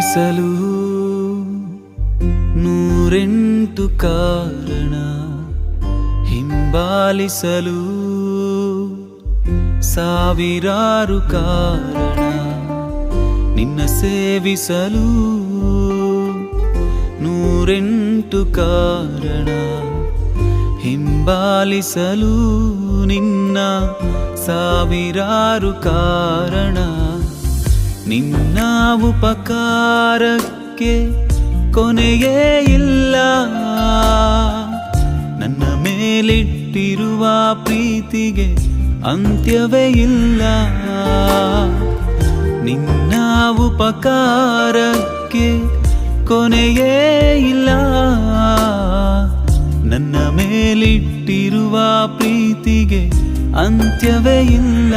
ಸೇವಿಸಲು ನೂರೆಂಟು ಕಾರಣ, ಹಿಂಬಾಲಿಸಲು ಸಾವಿರಾರು ಕಾರಣ. ನಿನ್ನ ಸೇವಿಸಲು ನೂರೆಂಟು ಕಾರಣ, ಹಿಂಬಾಲಿಸಲು ನಿನ್ನ ಸಾವಿರಾರು ಕಾರಣ. ನಿನ್ನ ಉಪಕಾರಕ್ಕೆ ಕೊನೆಯೇ ಇಲ್ಲ, ನನ್ನ ಮೇಲಿಟ್ಟಿರುವ ಪ್ರೀತಿಗೆ ಅಂತ್ಯವೇ ಇಲ್ಲ. ನಿನ್ನ ಉಪಕಾರಕ್ಕೆ ಕೊನೆಯೇ ಇಲ್ಲ, ನನ್ನ ಮೇಲಿಟ್ಟಿರುವ ಪ್ರೀತಿಗೆ ಅಂತ್ಯವೇ ಇಲ್ಲ.